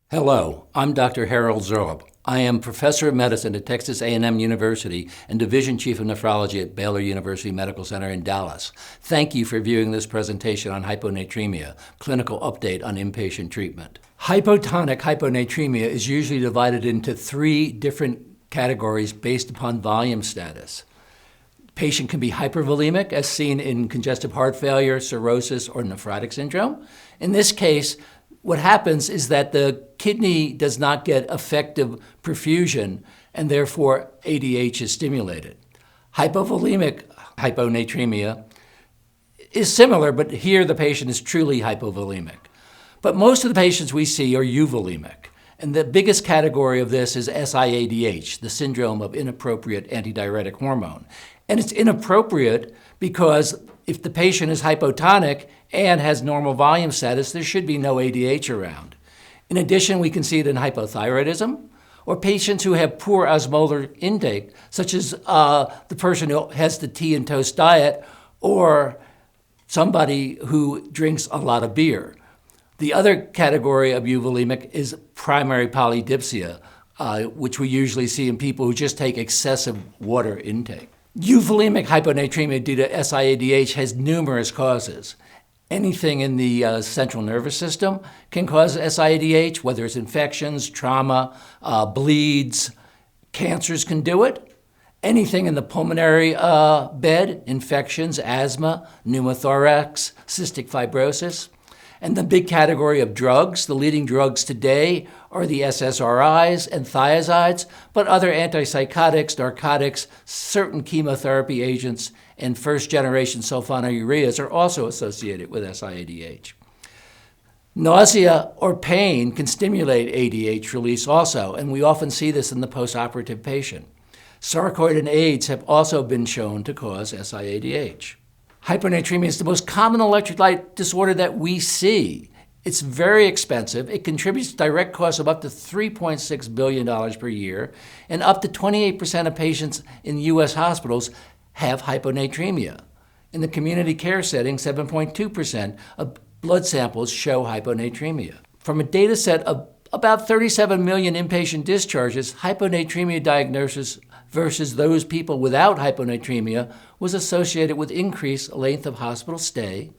Hello, I'm Dr. Harold Zorb. I am Professor of Medicine at Texas A&M University and Division Chief of Nephrology at Baylor University Medical Center in Dallas. Thank you for viewing this presentation on hyponatremia, clinical update on inpatient treatment. Hypotonic hyponatremia is usually divided into three different categories based upon volume status. Patient can be hypervolemic, as seen in congestive heart failure, cirrhosis, or nephrotic syndrome. In this case, what happens is that the kidney does not get effective perfusion, and therefore ADH is stimulated. Hypovolemic hyponatremia is similar, but here the patient is truly hypovolemic. But most of the patients we see are euvolemic. And the biggest category of this is SIADH, the syndrome of inappropriate antidiuretic hormone. And it's inappropriate because if the patient is hypotonic and has normal volume status, there should be no ADH around. In addition, we can see it in hypothyroidism or patients who have poor osmolar intake, such as the person who has the tea and toast diet or somebody who drinks a lot of beer. The other category of euvolemic is primary polydipsia, which we usually see in people who just take excessive water intake. Euvolemic hyponatremia due to SIADH has numerous causes. Anything in the central nervous system can cause SIADH, whether it's infections, trauma, bleeds. Cancers can do it. Anything in the pulmonary bed, infections, asthma, pneumothorax, cystic fibrosis. And the big category of drugs, the leading drugs today are the SSRIs and thiazides, but other antipsychotics, narcotics, certain chemotherapy agents, and first-generation sulfonylureas are also associated with SIADH. Nausea or pain can stimulate ADH release also, and we often see this in the postoperative patient. Sarcoid and AIDS have also been shown to cause SIADH. Hyponatremia is the most common electrolyte disorder that we see. It's very expensive. It contributes to direct costs of up to $3.6 billion per year, and up to 28% of patients in U.S. hospitals have hyponatremia. In the community care setting, 7.2% of blood samples show hyponatremia. From a data set of about 37 million inpatient discharges, hyponatremia diagnosis versus those people without hyponatremia was associated with increased length of hospital stay,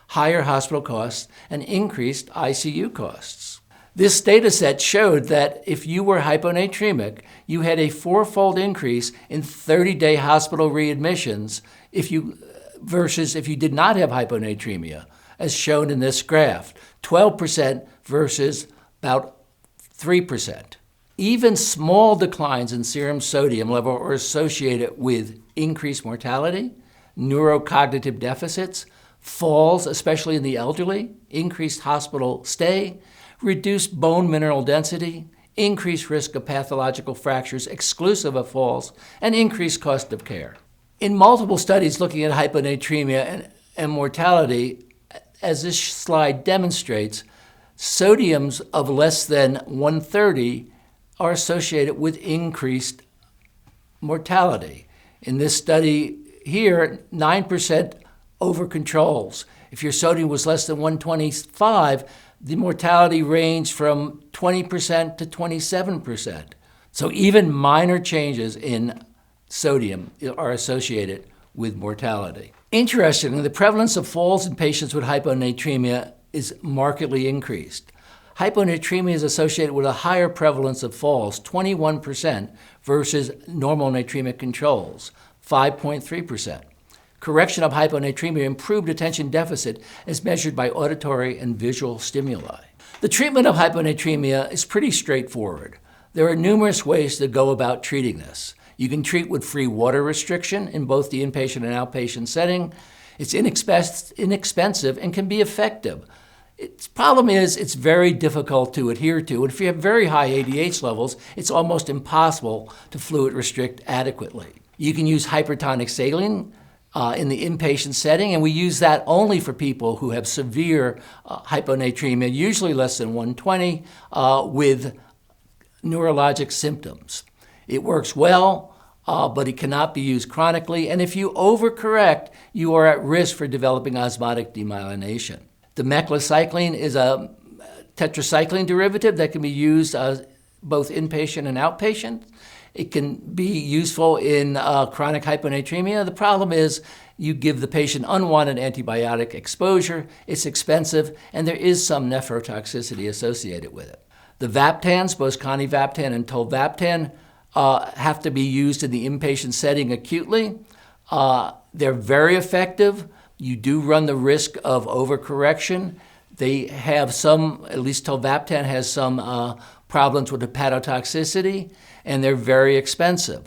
higher hospital costs, and increased ICU costs. This data set showed that if you were hyponatremic, you had a fourfold increase in 30-day hospital readmissions versus if you did not have hyponatremia, as shown in this graph, 12% versus about 3%. Even small declines in serum sodium level are associated with increased mortality, neurocognitive deficits, falls, especially in the elderly, increased hospital stay, reduced bone mineral density, increased risk of pathological fractures exclusive of falls, and increased cost of care. In multiple studies looking at hyponatremia and mortality, as this slide demonstrates, sodiums of less than 130 are associated with increased mortality. In this study here, 9% over controls. If your sodium was less than 125, the mortality ranged from 20% to 27%. So even minor changes in sodium are associated with mortality. Interestingly, the prevalence of falls in patients with hyponatremia is markedly increased. Hyponatremia is associated with a higher prevalence of falls, 21%, versus normal natremic controls, 5.3%. Correction of hyponatremia improved attention deficit as measured by auditory and visual stimuli. The treatment of hyponatremia is pretty straightforward. There are numerous ways to go about treating this. You can treat with free water restriction in both the inpatient and outpatient setting. It's inexpensive and can be effective. Its problem is it's very difficult to adhere to, and if you have very high ADH levels, it's almost impossible to fluid restrict adequately. You can use hypertonic saline in the inpatient setting, and we use that only for people who have severe hyponatremia, usually less than 120, with neurologic symptoms. It works well, but it cannot be used chronically, and if you overcorrect, you are at risk for developing osmotic demyelination. Demeclocycline is a tetracycline derivative that can be used both inpatient and outpatient. It can be useful in chronic hyponatremia. The problem is you give the patient unwanted antibiotic exposure, it's expensive, and there is some nephrotoxicity associated with it. The Vaptans, both Conivaptan and Tolvaptan, have to be used in the inpatient setting acutely. They're very effective. You do run the risk of overcorrection. They have some, at least Tolvaptan has some problems with hepatotoxicity, and they're very expensive.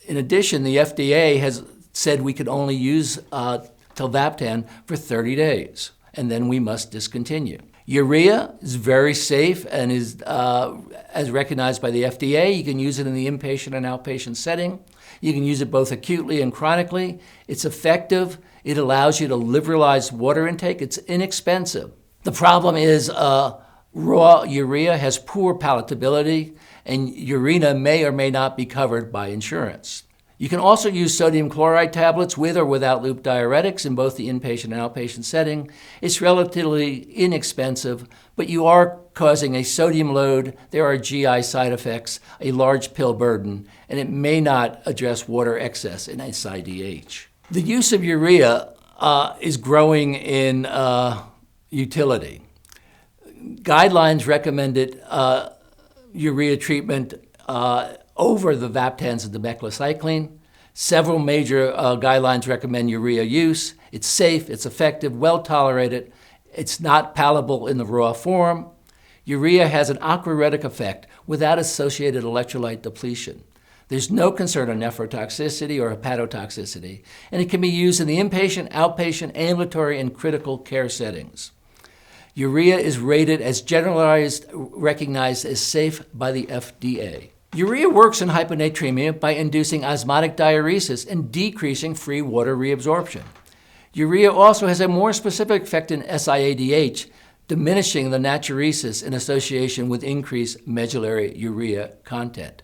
In addition, the FDA has said we could only use Tolvaptan for 30 days, and then we must discontinue. Urea is very safe and is as recognized by the FDA. You can use it in the inpatient and outpatient setting. You can use it both acutely and chronically. It's effective. It allows you to liberalize water intake. It's inexpensive. The problem is raw urea has poor palatability, and ure-Na may or may not be covered by insurance. You can also use sodium chloride tablets with or without loop diuretics in both the inpatient and outpatient setting. It's relatively inexpensive, but you are causing a sodium load. There are GI side effects, a large pill burden, and it may not address water excess in SIDH. The use of urea is growing in utility. Guidelines recommended urea treatment over the Vaptans and the meclocycline. Several major guidelines recommend urea use. It's safe, it's effective, well tolerated. It's not palatable in the raw form. Urea has an aquaretic effect without associated electrolyte depletion. There's no concern of nephrotoxicity or hepatotoxicity, and it can be used in the inpatient, outpatient, ambulatory, and critical care settings. Urea is rated as generalized, recognized as safe by the FDA. Urea works in hyponatremia by inducing osmotic diuresis and decreasing free water reabsorption. Urea also has a more specific effect in SIADH, diminishing the natriuresis in association with increased medullary urea content.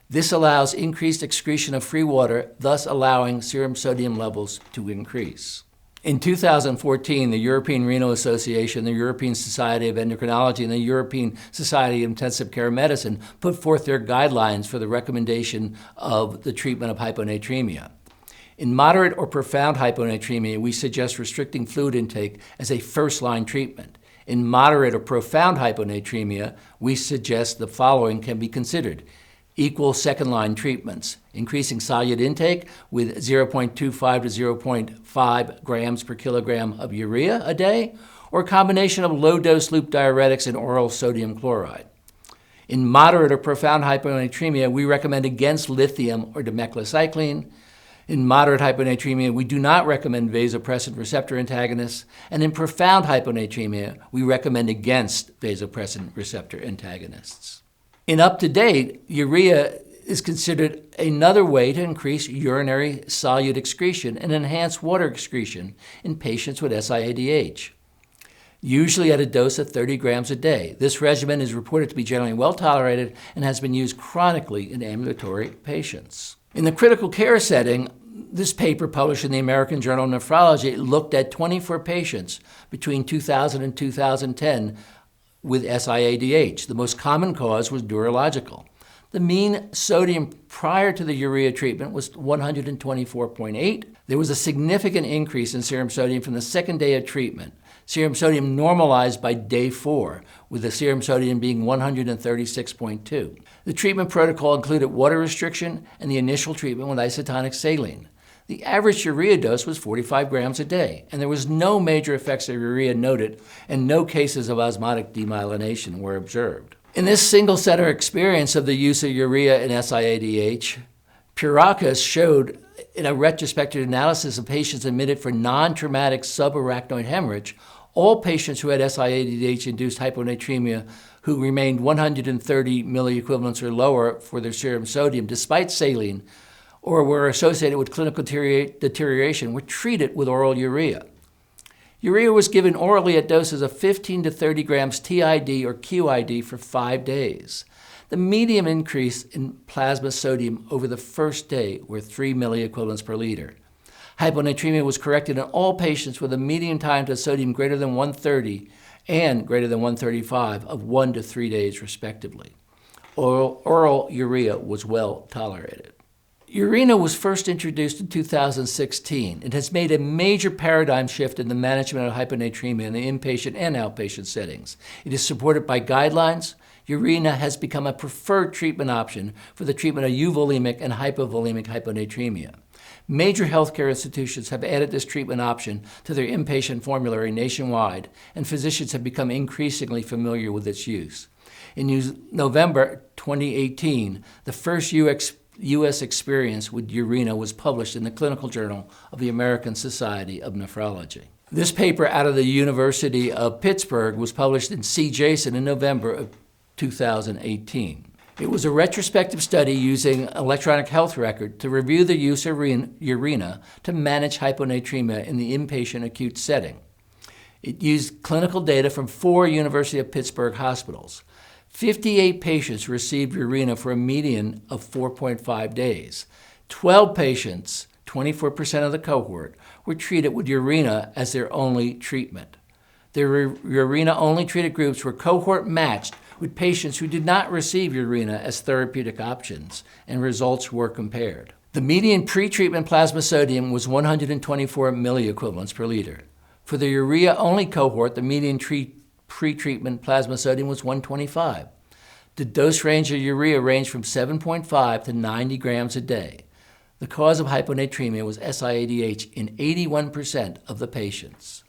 This allows increased excretion of free water, thus allowing serum sodium levels to increase. In 2014, the European Renal Association, the European Society of Endocrinology, and the European Society of Intensive Care Medicine put forth their guidelines for the recommendation of the treatment of hyponatremia. In moderate or profound hyponatremia, we suggest restricting fluid intake as a first-line treatment. In moderate or profound hyponatremia, we suggest the following can be considered: equal second-line treatments, increasing solute intake with 0.25 to 0.5 grams per kilogram of urea a day, or a combination of low-dose loop diuretics and oral sodium chloride. In moderate or profound hyponatremia, we recommend against lithium or demeclocycline. In moderate hyponatremia, we do not recommend vasopressin receptor antagonists, and in profound hyponatremia, we recommend against vasopressin receptor antagonists. In up-to-date, urea is considered another way to increase urinary solute excretion and enhance water excretion in patients with SIADH, usually at a dose of 30 grams a day. This regimen is reported to be generally well tolerated and has been used chronically in ambulatory patients. In the critical care setting, this paper published in the American Journal of Nephrology looked at 24 patients between 2000 and 2010 with SIADH. The most common cause was neurological. The mean sodium prior to the urea treatment was 124.8. There was a significant increase in serum sodium from the second day of treatment. Serum sodium normalized by day 4, with the serum sodium being 136.2. The treatment protocol included water restriction and the initial treatment with isotonic saline. The average urea dose was 45 grams a day, and there was no major effects of urea noted, and no cases of osmotic demyelination were observed. In this single-center experience of the use of urea in SIADH, Purakas showed in a retrospective analysis of patients admitted for non-traumatic subarachnoid hemorrhage, all patients who had SIADH-induced hyponatremia who remained 130 milliequivalents or lower for their serum sodium despite saline, or were associated with clinical deterioration, were treated with oral urea. Urea was given orally at doses of 15 to 30 grams TID or QID for 5 days. The median increase in plasma sodium over the first day were 3 milliequivalents per liter. Hyponatremia was corrected in all patients with a median time to sodium greater than 130 and greater than 135 of 1 to 3 days, respectively. Oral urea was well tolerated. ure-Na was first introduced in 2016. It has made a major paradigm shift in the management of hyponatremia in the inpatient and outpatient settings. It is supported by guidelines. Ure-Na has become a preferred treatment option for the treatment of euvolemic and hypovolemic hyponatremia. Major healthcare institutions have added this treatment option to their inpatient formulary nationwide, and physicians have become increasingly familiar with its use. In November 2018, the first U.S. experience with ure-Na was published in the Clinical Journal of the American Society of Nephrology. This paper out of the University of Pittsburgh was published in C. Jason in November of 2018. It was a retrospective study using electronic health record to review the use of ure-Na to manage hyponatremia in the inpatient acute setting. It used clinical data from 4 University of Pittsburgh hospitals. 58 patients received ure-Na for a median of 4.5 days. 12 patients, 24% of the cohort, were treated with ure-Na as their only treatment. The ure-Na only treated groups were cohort matched with patients who did not receive ure-Na as therapeutic options, and results were compared. The median pre-treatment plasma sodium was 124 milliequivalents per liter. For the urea-only cohort, the median pre-treatment plasma sodium was 125. The dose range of urea ranged from 7.5 to 90 grams a day. The cause of hyponatremia was SIADH in 81% of the patients.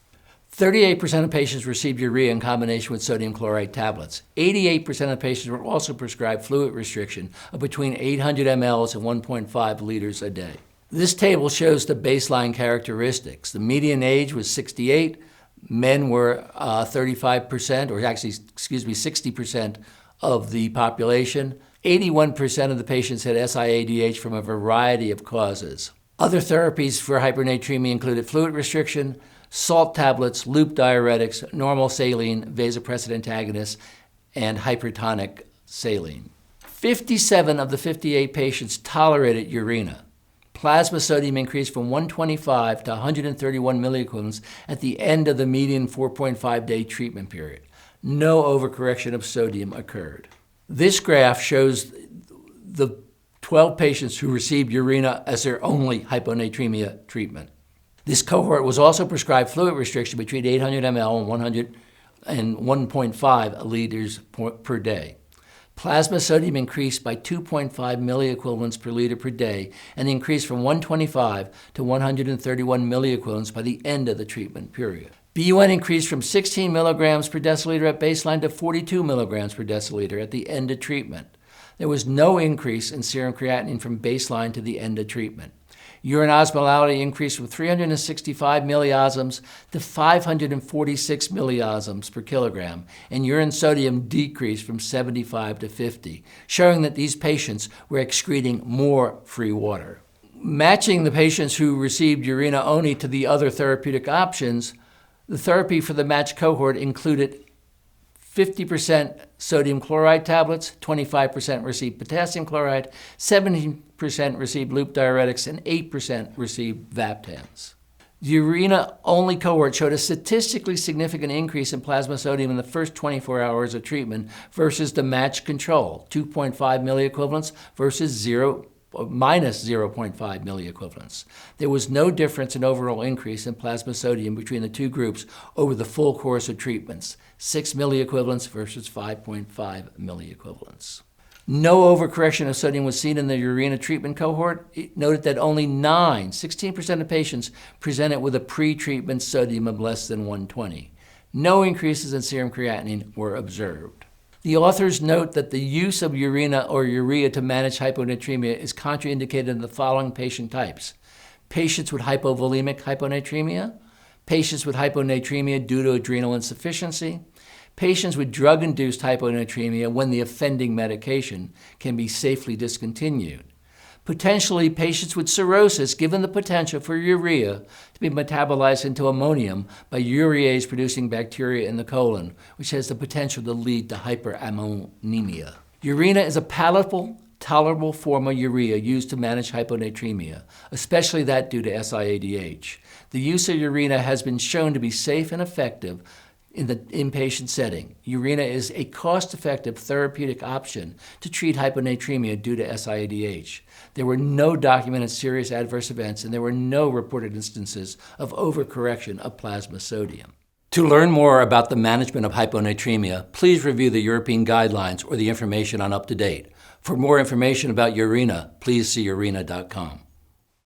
38% of patients received urea in combination with sodium chloride tablets. 88% of patients were also prescribed fluid restriction of between 800 mLs and 1.5 liters a day. This table shows the baseline characteristics. The median age was 68. Men were 35%, or actually, 60% of the population. 81% of the patients had SIADH from a variety of causes. Other therapies for hypernatremia included fluid restriction, salt tablets, loop diuretics, normal saline, vasopressin antagonists, and hypertonic saline. 57 of the 58 patients tolerated ure-Na. Plasma sodium increased from 125 to 131 milliequivalents at the end of the median 4.5-day treatment period. No overcorrection of sodium occurred. This graph shows the 12 patients who received ure-Na as their only hyponatremia treatment. This cohort was also prescribed fluid restriction between 800 ml and 1.5 liters per day. Plasma sodium increased by 2.5 milliequivalents per liter per day and increased from 125 to 131 milliequivalents by the end of the treatment period. BUN increased from 16 milligrams per deciliter at baseline to 42 milligrams per deciliter at the end of treatment. There was no increase in serum creatinine from baseline to the end of treatment. Urine osmolality increased from 365 milliosms to 546 milliosms per kilogram, and urine sodium decreased from 75 to 50, showing that these patients were excreting more free water. Matching the patients who received ure-Na only to the other therapeutic options, the therapy for the matched cohort included 50% sodium chloride tablets, 25% received potassium chloride, 17% received loop diuretics, and 8% received Vaptans. The ure-Na only cohort showed a statistically significant increase in plasma sodium in the first 24 hours of treatment versus the matched control, 2.5 milliequivalents versus minus 0.5 milliequivalents. There was no difference in overall increase in plasma sodium between the two groups over the full course of treatments, 6 milliequivalents versus 5.5 milliequivalents. No overcorrection of sodium was seen in the ure-Na treatment cohort. It noted that only 16% of patients presented with a pre-treatment sodium of less than 120. No increases in serum creatinine were observed. The authors note that the use of ure-Na or urea to manage hyponatremia is contraindicated in the following patient types: patients with hypovolemic hyponatremia, patients with hyponatremia due to adrenal insufficiency, patients with drug-induced hyponatremia when the offending medication can be safely discontinued, potentially patients with cirrhosis given the potential for urea to be metabolized into ammonium by urease-producing bacteria in the colon, which has the potential to lead to hyperammonemia. Ure-Na is a palatable, tolerable form of urea used to manage hyponatremia, especially that due to SIADH. The use of ure-Na has been shown to be safe and effective in the inpatient setting. ure-Na is a cost-effective therapeutic option to treat hyponatremia due to SIADH. There were no documented serious adverse events, and there were no reported instances of overcorrection of plasma sodium. To learn more about the management of hyponatremia, please review the European guidelines or the information on UpToDate. For more information about ure-Na, please see ure-Na.com.